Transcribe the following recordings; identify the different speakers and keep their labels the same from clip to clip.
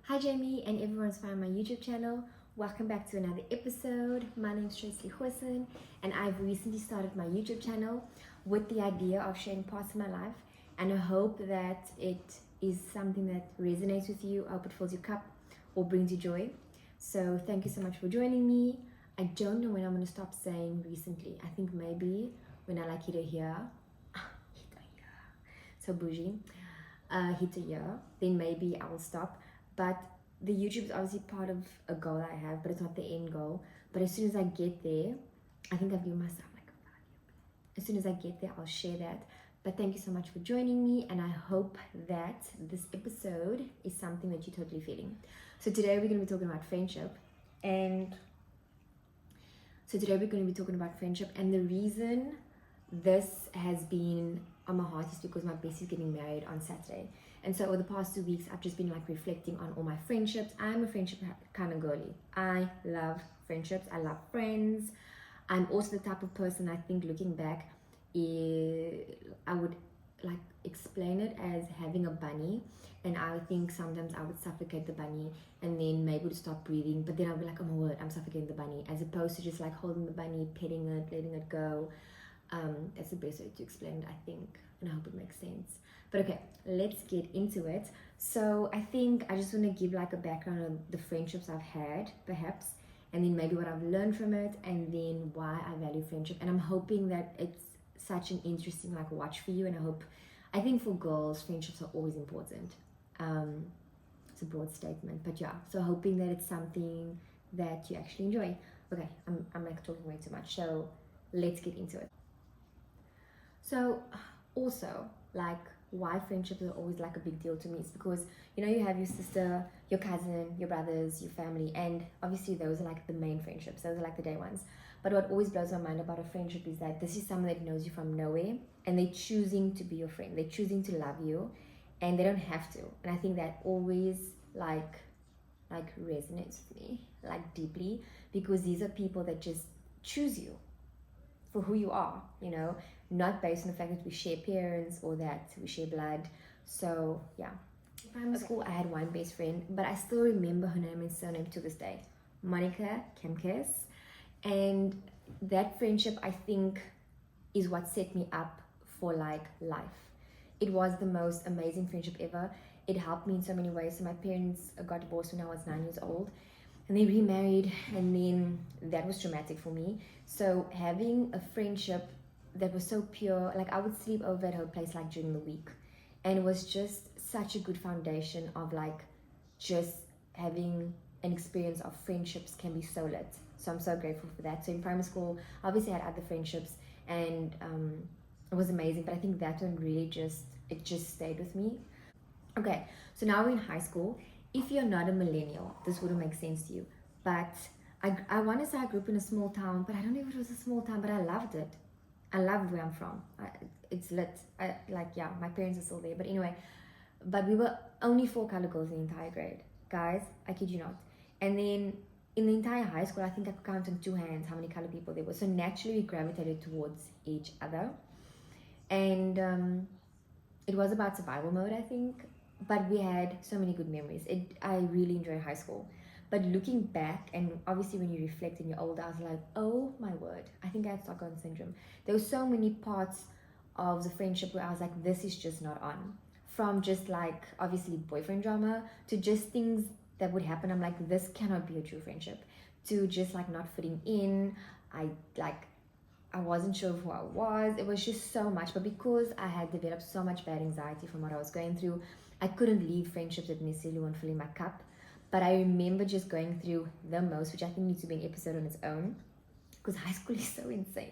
Speaker 1: Hi Jamie and everyone's found my YouTube channel. Welcome back to another episode. My name is Tracy Hussein and I've recently started my YouTube channel with the idea of sharing parts of my life, and I hope that it is something that resonates with you. I hope it fills your cup or brings you joy. So thank you so much for joining me. I don't know when I'm going to stop saying recently. I think maybe when I like hit a year. Hit a year. So bougie. Hit a year. Then maybe I will stop. But the YouTube is obviously part of a goal I have, but it's not the end goal. But as soon as I get there, I think I've given myself like a value. As soon as I get there, I'll share that. But thank you so much for joining me, and I hope that this episode is something that you're totally feeling. So today we're going to be talking about friendship, and the reason this has been on my heart is because my bestie's getting married on Saturday. And so over the past 2 weeks, I've just been like reflecting on all my friendships. I'm a friendship kind of girly. I love friendships. I love friends. I'm also the type of person, I think looking back, I would like explain it as having a bunny. And I think sometimes I would suffocate the bunny and then maybe would stop breathing. But then I'd be like, oh my word, I'm suffocating the bunny. As opposed to just like holding the bunny, petting it, letting it go. That's the best way to explain it, I think. And I hope it makes sense. But okay, let's get into it. So I think I just want to give like a background on the friendships I've had, perhaps, and then maybe what I've learned from it, and then why I value friendship. And I'm hoping that it's such an interesting like watch for you. And I think for girls, friendships are always important. It's a broad statement, but yeah. So hoping that it's something that you actually enjoy. Okay, I'm like talking way too much. So let's get into it. So also like why friendships are always like a big deal to me is because you have your sister, your cousin, your brothers, your family, and obviously those are like the main friendships. Those are like the day ones. But what always blows my mind about a friendship is that this is someone that knows you from nowhere, and they're choosing to be your friend. They're choosing to love you, and they don't have to. And I think that always like resonates with me like deeply, because these are people that just choose you for who you are, not based on the fact that we share parents or that we share blood. So yeah. In primary school, I had one best friend, but I still remember her name and surname to this day, Monica Kemkes. And that friendship, I think, is what set me up for like life. It was the most amazing friendship ever. It helped me in so many ways. So my parents got divorced when I was 9 years old, and they remarried, and then that was traumatic for me. So having a friendship that was so pure, like I would sleep over at her place like during the week, and it was just such a good foundation of like just having an experience of friendships can be so lit. So I'm so grateful for that. So in primary school, obviously I had other friendships, and it was amazing, but I think that one really just stayed with me. Okay, so now we're in high school. If you're not a millennial, this wouldn't make sense to you. But I want to say I grew up in a small town, but I don't know if it was a small town, but I loved it. I loved where I'm from. It's lit. My parents are still there. But anyway, but we were only 4 color girls in the entire grade. Guys, I kid you not. And then in the entire high school, I think I could count on 2 hands how many color people there were. So naturally, we gravitated towards each other. And it was about survival mode, I think, but we had so many good memories. I really enjoyed high school. But looking back, and obviously when you reflect and you're older, I was like, oh my word, I think I had Stockholm syndrome. There were so many parts of the friendship where I was like, this is just not on. From just like obviously boyfriend drama to just things that would happen. I'm like, this cannot be a true friendship. To just like not fitting in. I wasn't sure who I was. It was just so much. But because I had developed so much bad anxiety from what I was going through, I couldn't leave friendships that necessarily weren't filling my cup. But I remember just going through the most, which I think needs to be an episode on its own, because high school is so insane.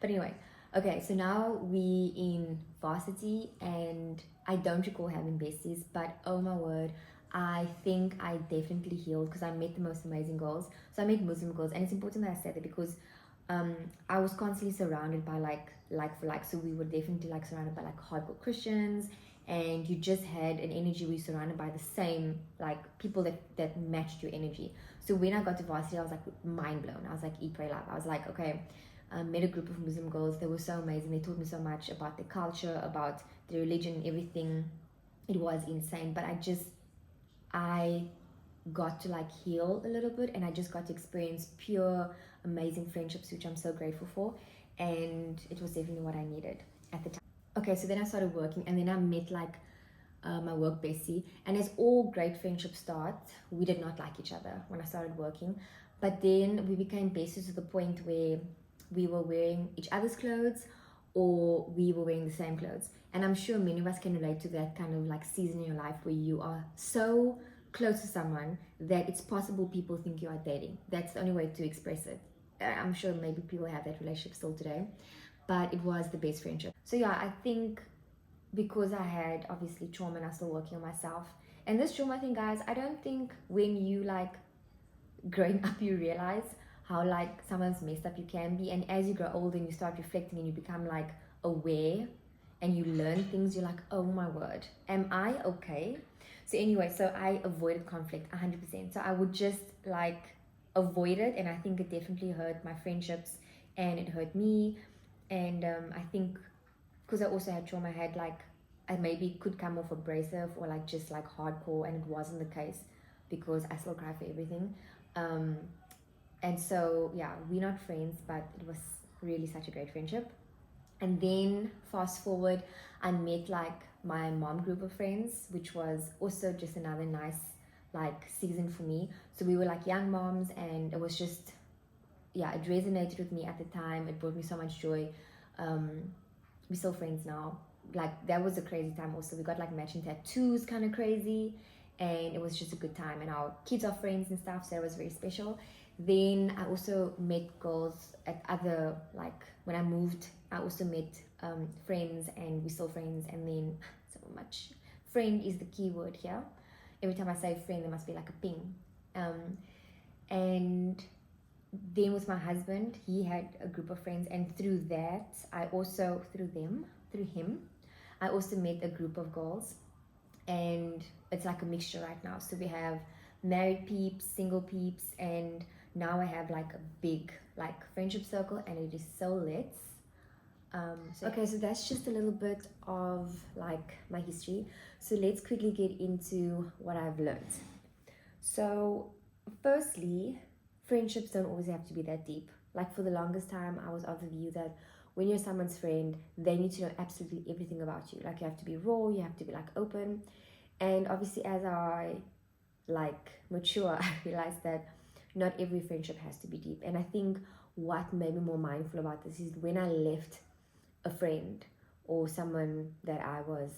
Speaker 1: But anyway, okay, so now we in varsity, and I don't recall having besties, but oh my word, I think I definitely healed because I met the most amazing girls. So I met Muslim girls, and it's important that I say that because I was constantly surrounded by like for like. So we were definitely like surrounded by like hardcore Christians, and you just had an energy where you're surrounded by the same like people that matched your energy. So when I got to varsity, I was like mind blown. I was like, eat, pray, love. I was like, okay, met a group of Muslim girls. They were so amazing. They taught me so much about their culture, about their religion, everything. It was insane. But I got to like heal a little bit, and I just got to experience pure amazing friendships, which I'm so grateful for. And it was definitely what I needed at the time. Okay, so then I started working, and then I met like my work bestie. And as all great friendships start, we did not like each other when I started working, but then we became besties to the point where we were wearing each other's clothes, or we were wearing the same clothes. And I'm sure many of us can relate to that kind of like season in your life where you are so close to someone that it's possible people think you are dating. That's the only way to express it. I'm sure maybe people have that relationship still today, but it was the best friendship. So yeah, I think because I had obviously trauma and I'm still working on myself. And this trauma thing, guys, I don't think when you like growing up you realize how like someone's messed up you can be. And as you grow older and you start reflecting and you become like aware and you learn things, you're like, oh my word, am I okay? So anyway, so I avoided conflict 100%. So I would just like avoid it, and I think it definitely hurt my friendships and it hurt me. And I think because I also had trauma, I had like, I maybe could come off abrasive or like just like hardcore, and it wasn't the case because I still cry for everything. Um, and so yeah, we're not friends, but it was really such a great friendship. And then fast forward, I met like my mom group of friends, which was also just another nice like season for me. So we were like young moms, and it was just, yeah, it resonated with me at the time. It brought me so much joy. We're still friends now. Like that was a crazy time also. We got like matching tattoos, kind of crazy, and it was just a good time. And our kids are friends and stuff, so it was very special. Then I also met girls at other, like when I moved, I also met friends, and we're still friends. And then so much, friend is the key word here. Every time I say friend, there must be like a ping. And then with my husband, he had a group of friends, and through that I also, through him, I also met a group of girls. And it's like a mixture right now. So we have married peeps, single peeps, and now I have like a big like friendship circle, and it is so lit. Okay, so that's just a little bit of like my history. So let's quickly get into what I've learned. So firstly, friendships don't always have to be that deep. Like for the longest time, I was of the view that when you're someone's friend, they need to know absolutely everything about you. Like you have to be raw, you have to be like open. And obviously as I like mature, I realized that not every friendship has to be deep. And I think what made me more mindful about this is when I left a friend or someone that I was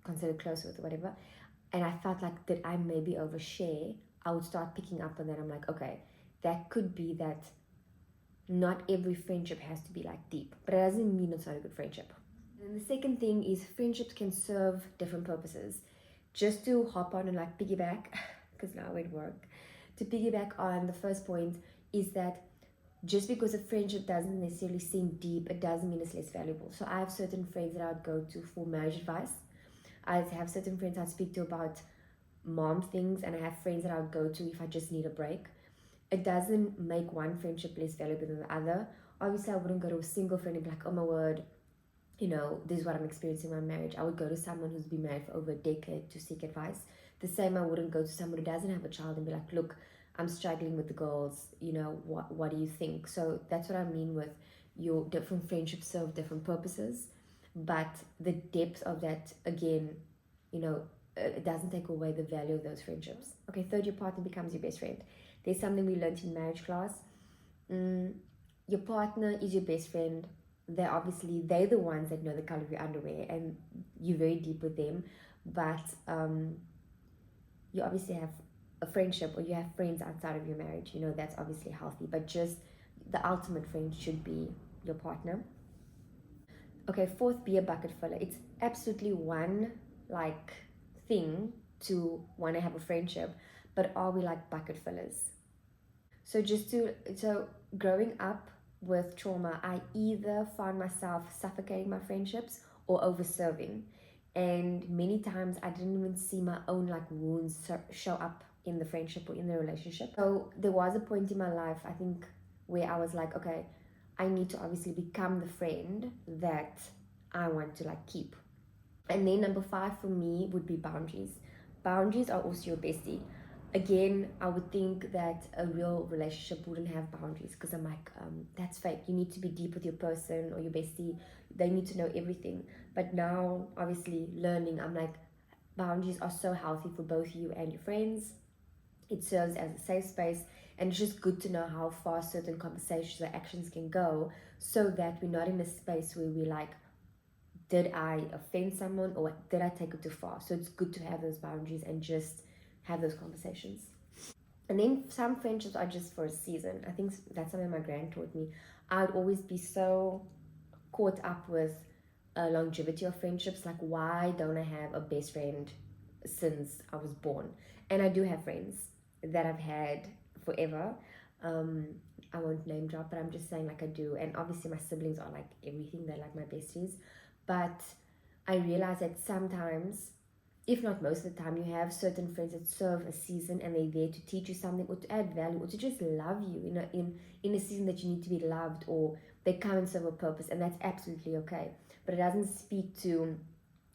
Speaker 1: considered close with or whatever, and I felt like that I maybe overshare, I would start picking up on that. I'm like, okay, that could be that not every friendship has to be like deep, but it doesn't mean it's not a good friendship. And the second thing is friendships can serve different purposes. Just to hop on and like piggyback, because now at work, to piggyback on the first point is that just because a friendship doesn't necessarily seem deep, it doesn't mean it's less valuable. So I have certain friends that I would go to for marriage advice. I have certain friends I'd speak to about mom things, and I have friends that I would go to if I just need a break. It doesn't make one friendship less valuable than the other. Obviously, I wouldn't go to a single friend and be like, oh my word, you know, this is what I'm experiencing in my marriage. I would go to someone who's been married for over a decade to seek advice. The same, I wouldn't go to someone who doesn't have a child and be like, look, I'm struggling with the girls, you know, what do you think? So that's what I mean with your different friendships serve different purposes, but the depth of that, again, you know, it doesn't take away the value of those friendships. Okay, third, your partner becomes your best friend. There's something we learned in marriage class. Your partner is your best friend. They're the ones that know the color of your underwear, and you're very deep with them. But you obviously have a friendship, or you have friends outside of your marriage. You know, that's obviously healthy, but just the ultimate friend should be your partner. Okay, fourth, be a bucket filler. It's absolutely one like thing to want to have a friendship, but are we like bucket fillers? So growing up with trauma, I either found myself suffocating my friendships or over serving. And many times I didn't even see my own like wounds show up in the friendship or in the relationship. So there was a point in my life, I think, where I was like, okay, I need to obviously become the friend that I want to like keep. And then number 5 for me would be boundaries. boundaries are also your bestie. Again, I would think that a real relationship wouldn't have boundaries, because I'm like, that's fake. You need to be deep with your person or your bestie. They need to know everything. But now, obviously, learning, I'm like, boundaries are so healthy for both you and your friends. It serves as a safe space, and it's just good to know how far certain conversations or actions can go, so that we're not in a space where we're like, did I offend someone or did I take it too far? So it's good to have those boundaries and just have those conversations. And then some friendships are just for a season. I think that's something my grand taught me. I'd always be so caught up with longevity of friendships. Like, why don't I have a best friend since I was born? And I do have friends that I've had forever. I won't name drop, but I'm just saying, like, I do. And obviously my siblings are like everything. They're like my besties. But I realize that sometimes, if not most of the time, you have certain friends that serve a season and they're there to teach you something or to add value or to just love you in a season that you need to be loved, or they come and serve a purpose, and that's absolutely okay. But it doesn't speak to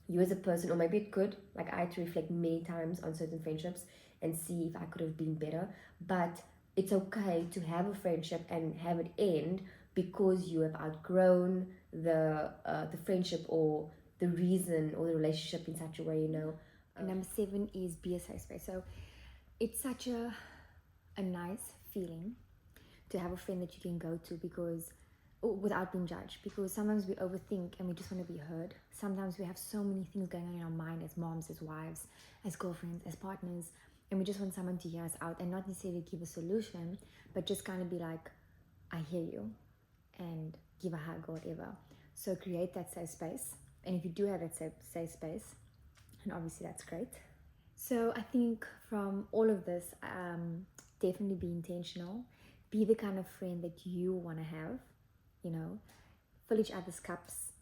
Speaker 1: you as a person, or maybe it could. Like, I had to reflect many times on certain friendships and see if I could have been better. But it's okay to have a friendship and have it end because you have outgrown the friendship or the reason or the relationship in such a way, you know. And number 7 is be a safe space. So it's such a nice feeling to have a friend that you can go to, because without being judged, because sometimes we overthink and we just want to be heard. Sometimes we have so many things going on in our mind as moms, as wives, as girlfriends, as partners, and we just want someone to hear us out and not necessarily give a solution, but just kind of be like, I hear you, and give a hug or whatever. So create that safe space. And if you do have that safe space, and obviously that's great. So I think from all of this, definitely be intentional. Be the kind of friend that you want to have, you know, fill each other's cups.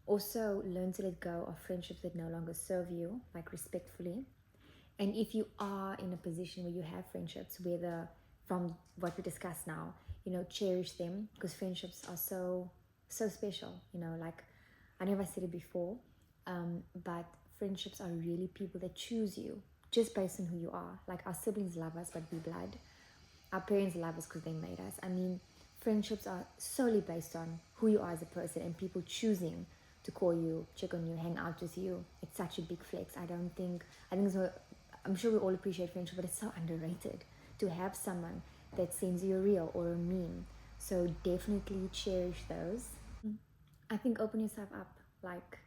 Speaker 1: Also learn to let go of friendships that no longer serve you, like respectfully. And if you are in a position where you have friendships, whether from what we discussed now, you know, cherish them, because friendships are so special, you know. Like, I never said it before, but friendships are really people that choose you just based on who you are. Like, our siblings love us, but we blood. Our parents love us because they made us. I mean, friendships are solely based on who you are as a person, and people choosing to call you, check on you, hang out with you. It's such a big flex. I think so. I'm sure we all appreciate friendship, but it's so underrated to have someone that sends you a reel or a meme. So definitely cherish those. I think open yourself up. Like,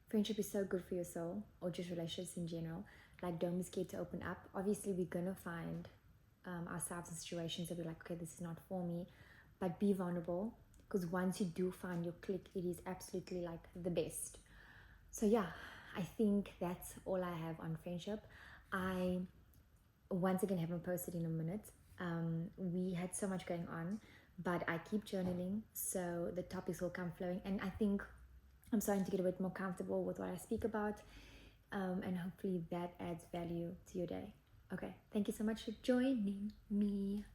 Speaker 1: friendship is so good for your soul, or just relationships in general. Like, don't be scared to open up. Obviously, we're gonna find ourselves in situations that we're like, okay, this is not for me. But be vulnerable, because once you do find your click, it is absolutely like the best. So yeah, I think that's all I have on friendship. I once again haven't posted in a minute. We had so much going on, but I keep journaling, so the topics will come flowing, and I think I'm starting to get a bit more comfortable with what I speak about, and hopefully that adds value to your day. Okay, thank you so much for joining me.